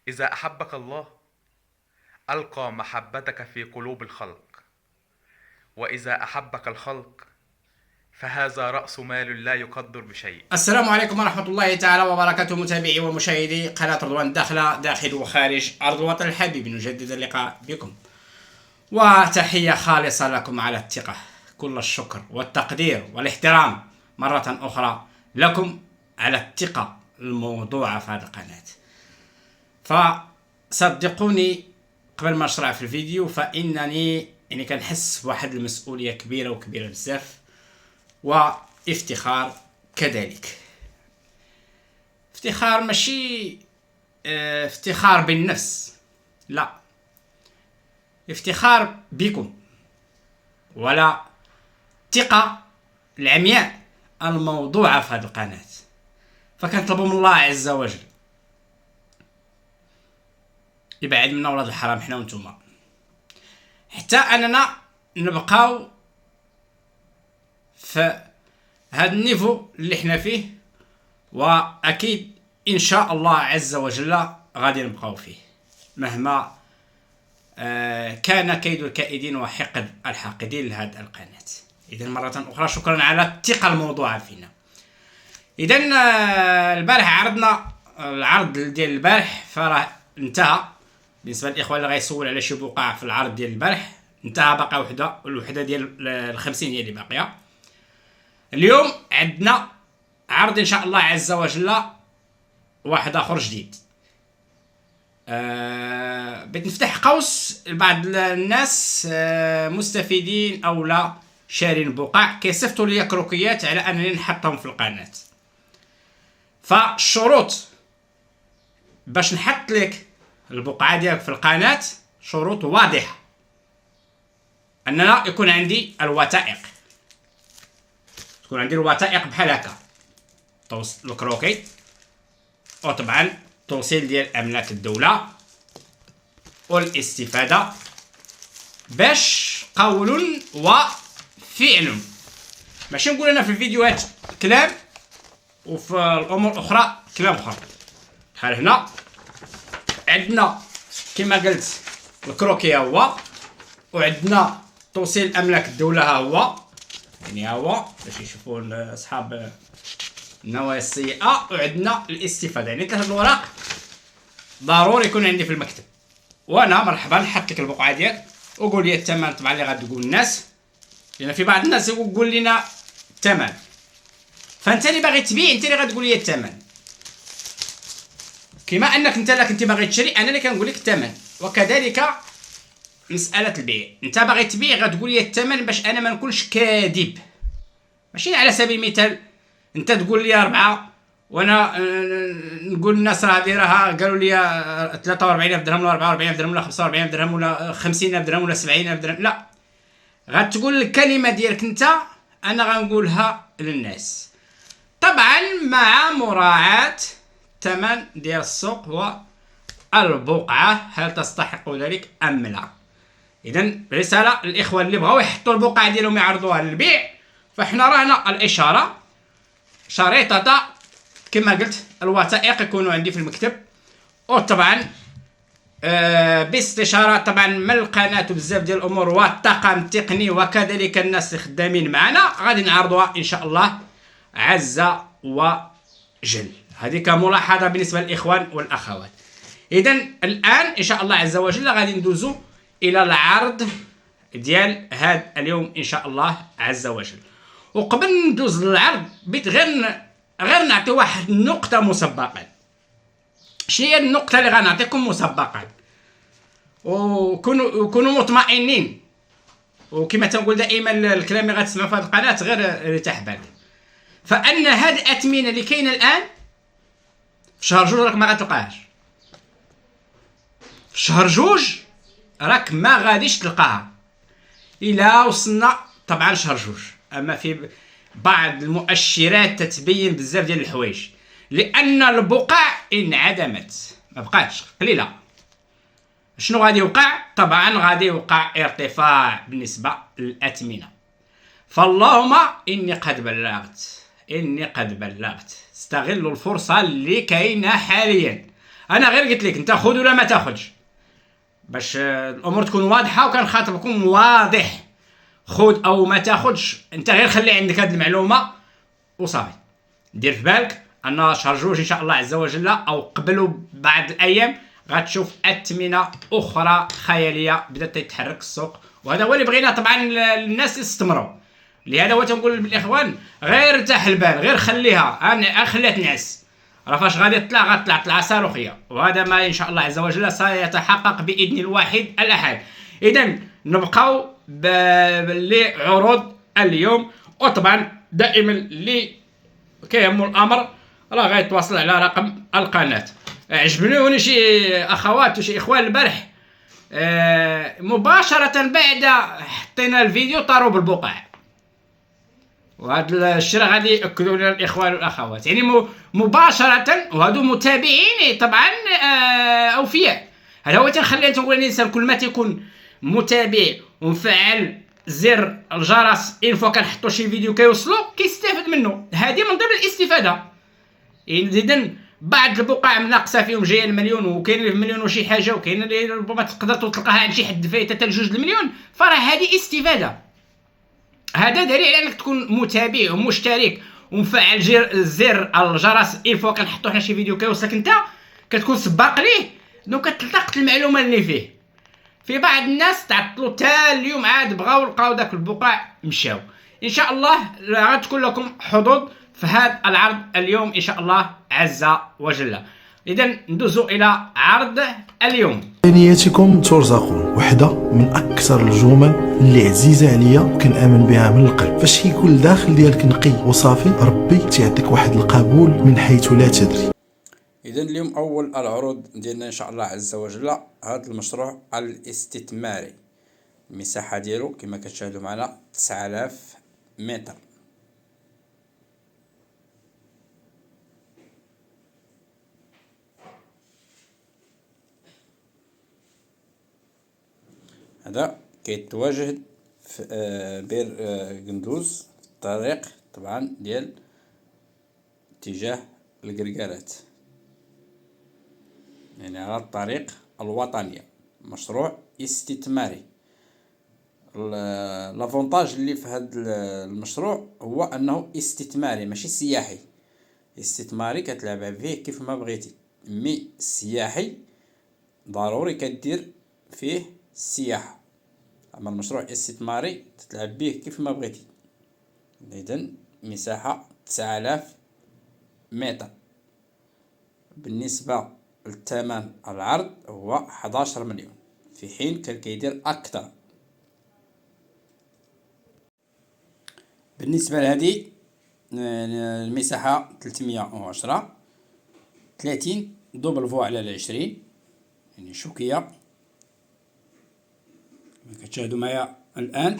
إذا أحبك الله ألقى محبتك في قلوب الخلق، وإذا أحبك الخلق فهذا رأس مال لا يقدر بشيء. السلام عليكم ورحمة الله تعالى وبركاته، متابعي ومشاهدي قناة رضوان داخل وخارج أرض الوطن الحبيب. نجدد اللقاء بكم وتحية خالصة لكم على الثقة. كل الشكر والتقدير والاحترام مرة أخرى لكم على الثقة الموضوعة في هذه القناة. فصدقوني قبل ما نشرع في الفيديو فإنني كنحس بواحد المسؤولية كبيرة بزاف، وافتخار كذلك. افتخار ماشي افتخار بالنفس، لا، افتخار بكم، ولا ثقة العمياء الموضوعة في هذه القناة. فكنطلبوا من الله عز وجل يبعد منا ولاد الحرام حنا وانتوما، حتى اننا نبقاو في هذا النيفو اللي حنا فيه، واكيد ان شاء الله عز وجل غادي نبقاو فيه مهما كان كيد الكائدين وحقد الحاقدين لهذه القناة. اذا مرة اخرى شكرا على الثقة الموضوعة فينا. اذا البارح عرضنا العرض ديال البارح، فراه انتهى. بالنسبه للاخوان اللي غيسول على شي بقع في العرض ديال البارح، انتهى. باقا الوحده ديال ال50 هي اللي باقيه. اليوم عندنا عرض ان شاء الله عز وجل واحد اخر جديد. بغيت نفتح قوس لبعض الناس مستفيدين او لا شارين بقع كيصيفطوا لي كروكيات على انني نحطهم في القناه. فالشروط باش نحط لك البقعه ديالك في القناه شروط واضحه. اننا يكون عندي الوثائق، تكون عندي الوثائق بحال هكا، الكروكي، وطبعا توصيل ديال املاك الدوله والاستفاده، باش قول وفعل. ماشي نقول انا في الفيديوهات كلام وفي الامور الاخرى كلام اخر. بحال هنا عندنا كما قلت الكروكي ها هو، وعندنا توصيل املاك الدوله ها هو، يعني ها هو باش يشوفوا اصحاب النوايا السيئه، وعندنا الاستفاده، يعني ثلاثه الوراق ضروري يكون عندي في المكتب. وانا مرحبا نحط لك البقعه ديالك وقول لي الثمن طبعا اللي غتقول الناس، لان في بعض الناس يقول لنا الثمن، فانت اللي باغي تبيع انت اللي غتقول لي الثمن. كما انك انت لا كنتي باغي تشري انا اللي كنقول لك الثمن، وكذلك مساله البيع. انت باغي تبيع غتقول لي الثمن باش انا ما نكونش كاذب. ماشي على سبيل المثال انت تقول لي 4 وانا نقول للناس راه راها قالوا لي 43000 درهم ولا 44000 درهم ولا 45000 درهم ولا 50000 درهم ولا 70000 درهم. لا، غتقول الكلمه ديالك انت، انا غنقولها للناس طبعا مع مراعاه الثمن ديال السوق والبقعه هل تستحق ذلك ام لا. اذا رساله للاخوان اللي بغاو يحطوا البقعه ديالهم يعرضوها للبيع، فاحنا رانا الاشاره شريطه كما قلت الوثائق يكونوا عندي في المكتب، وطبعا باستشاره طبعا من القناه بزاف ديال الامور والطاقم التقني وكذلك الناس اللي خدامين معنا غادي نعرضوها ان شاء الله عز وجل. هذه كملاحظه بالنسبه للاخوان والاخوات. اذا الان ان شاء الله عز وجل غادي ندوزو الى العرض ديال هذا اليوم ان شاء الله عز وجل. وقبل ندوز للعرض بغيت غير نعطي واحد النقطه مسبقا. شنو هي النقطه اللي غنعطيكم مسبقا؟ وكونوا مطمئنين، وكما تنقول دائما الكلام اللي غتسمعوا في هذه القناه غير ارتاح بالك، فان هذه الاثمنه اللي كاينه الان في شهر جوج راك ما غتلقاهاش. في شهر جوج راك ما غاديش تلقاها الى وصلنا طبعا شهر جوج. اما في بعض المؤشرات تتبين بزاف ديال الحوايج، لان البقع انعدمت، ما بقاتش، قليله. شنو غادي يوقع؟ طبعا غادي يوقع ارتفاع بالنسبه للاثمنه. فاللهم اني قد بلغت. استغلوا الفرصه اللي كاينه حاليا. انا غير قلت لك انت خذ ولا ما تاخذش، باش الامور تكون واضحه وكان خاطبكم واضح. خذ او ما تاخذش، انت غير خلي عندك هذه المعلومه وصافي. دير في بالك ان شهر جوج ان شاء الله عز وجل او قبل بعض الايام غتشوف اثمنه اخرى خياليه بدات تتحرك السوق، وهذا هو اللي بغينا طبعا الناس يستمروا. لهذا هو تنقول بالاخوان غير ارتاح البال، غير خليها انا خليها تنعس، راه فاش غادي تطلع غتطلع طلعه صاروخيه، وهذا ما ان شاء الله عز وجل سيتحقق باذن الواحد الاحد. اذا نبقاو لعروض اليوم، وطبعا دائما اللي كيهمو الامر راه غيتواصل على رقم القناه. عجبني شي اخوات وشي اخوان البارح مباشره بعد حطينا الفيديو طاروا بالبقع، وهذا الشيء راه غادي ياكدوا لنا الاخوان والاخوات، يعني مباشره، وهادو متابعين طبعا اوفياء. هذا هو تنخلي تنقول الانسان كل ما تيكون متابع ومفعل زر الجرس ان فوا كنحطوا شي فيديو كيوصلوا كيستافد منه، هذه من ضمن الاستفاده. اذا بعض البقع ناقصه فيهم جايه المليون، وكاين اللي في مليون وشي حاجه، وكاين اللي ربما تقدر تلقاها عند شي حد فايته حتى لجوج المليون، فراه هذه استفاده. هذا دليل على انك تكون متابع ومشترك ومفعل زر الجرس ان فوا كنحطوا حنا شي فيديو كيوصلك انت كتكون سباق ليه، دونك كتلتقط المعلومه اللي فيه. في بعض الناس تعطلوا حتى اليوم عاد بغاو لقاو داك البقع مشاو. ان شاء الله غتكون لكم حظوظ في هذا العرض اليوم ان شاء الله عز وجل. اذا ندوزو الى عرض اليوم. بنياتكم ترزقون، وحده من اكثر الجمل اللي عزيزه عليا وكنامن بها من القلب. فاش كيكون الداخل ديالك نقي وصافي ربي تيعطيك واحد القبول من حيث لا تدري. إذا اليوم أول العروض ديالنا إن شاء الله عز وجل هذا المشروع الاستثماري. المساحة ديالو كما كتشاهدوا معنا 9000 متر. هذا كيتواجد في بير قندوز، في الطريق طبعا ديال اتجاه القرقارات، يعني على الطريق الوطنية. مشروع استثماري. لافونتاج اللي في هذا المشروع هو انه استثماري ماشي سياحي. استثماري كتلعب فيه كيف ما بغيتي، مي سياحي ضروري كدير فيه السياحة. اما المشروع استثماري تتلعب به كيف ما بغيتي. اذا مساحة 9000 متر. بالنسبة الثمن العرض هو 11 مليون، في حين كان كيدير اكثر. بالنسبه لهذه المساحه 310 30 دوبل فوا على 20، يعني شوكيه كما كتشاهدوا معايا الان.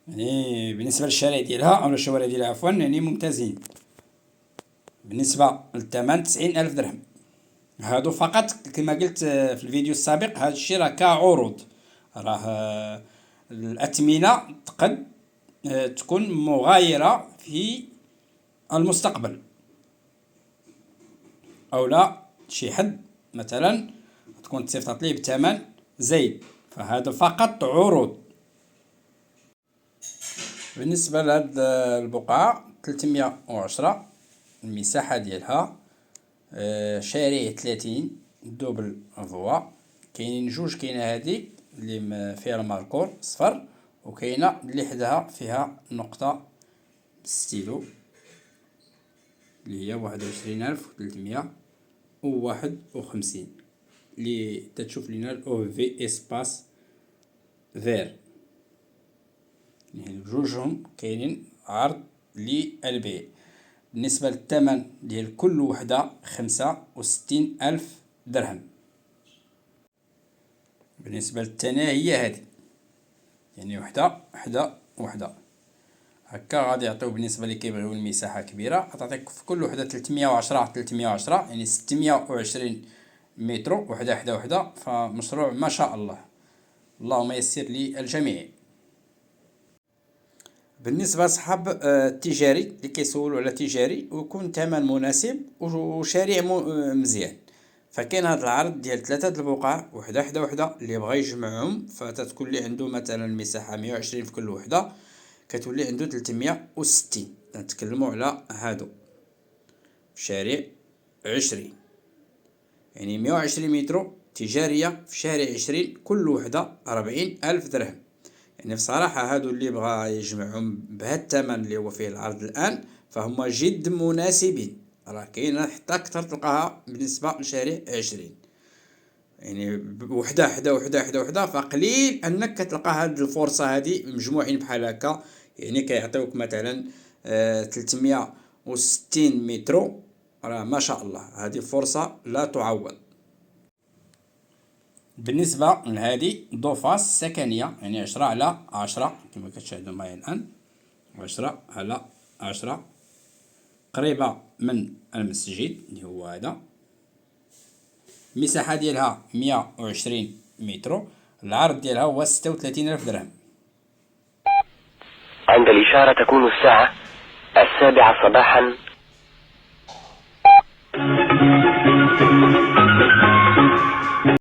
يعني بالنسبه للشارع ديالها او الشوارع ديالها عفوا يعني ممتازين. بالنسبه للثمن 90,000 درهم. هادو فقط كما قلت في الفيديو السابق، هذا الشيء راه كعروض، راه الاثمنه قد تكون مغايره في المستقبل، او لا شي حد مثلا تكون تصيفط ليه بثمن زايد، فهذا فقط عروض. بالنسبه لهاد البقعه 310 المساحه ديالها، شارع 30 دوبل فوا. كاينين جوج، كاينه هذيك اللي فيها الماركور صفر، وكاينه اللي حداها فيها نقطه بالستيلو اللي هي 21351 اللي تتشوف لينا الاو في اسباس فير. يعني بجوجهم كاينين عرض للبيع. بالنسبة للثمن ديال كل وحدة 65,000 درهم. بالنسبة للثانية هي هذه، يعني وحدة هكا غادي يعطيو. بالنسبة اللي كيبغيو المساحة كبيرة غتعطيك في كل وحدة 310 يعني 620 متر، وحدة. فمشروع ما شاء الله، اللهم يسر لي الجميع. بالنسبة لصحاب التجاري اللي كيسولوا على تجاري ويكون ثمن مناسب وشارع مزيان، فكاين هذا العرض ديال 3 البقع وحده حدا وحده اللي بغى يجمعهم فتتكون اللي عنده مثلا المساحة 120 في كل وحده، كتولي عنده 360. نتكلموا على هادو في شارع 20، يعني 120 متر تجارية في شارع 20، كل وحدة 40,000 درهم. يعني بصراحة هادو اللي بغى يجمعهم بهاد الثمن اللي هو فيه العرض الآن فهم جد مناسبين. راه كاينة حتى أكثر تلقاها بالنسبة لشارع 20، يعني وحدة حدا وحدة حدا وحدة، فقليل أنك كتلقى هاد الفرصة هادي مجموعين بحال هكا. يعني كيعطيوك مثلا 360 متر، راه ما شاء الله هذه فرصة لا تعوض. بالنسبة لهذه دوفاس سكنية، يعني 10 على 10 كما كتشاهدوا معايا الآن، 10 على 10، قريبة من المسجد اللي هو هذا، المساحة ديالها 120 متر، العرض ديالها هو 36,000 درهم. عند الإشارة تكون الساعة 7 صباحا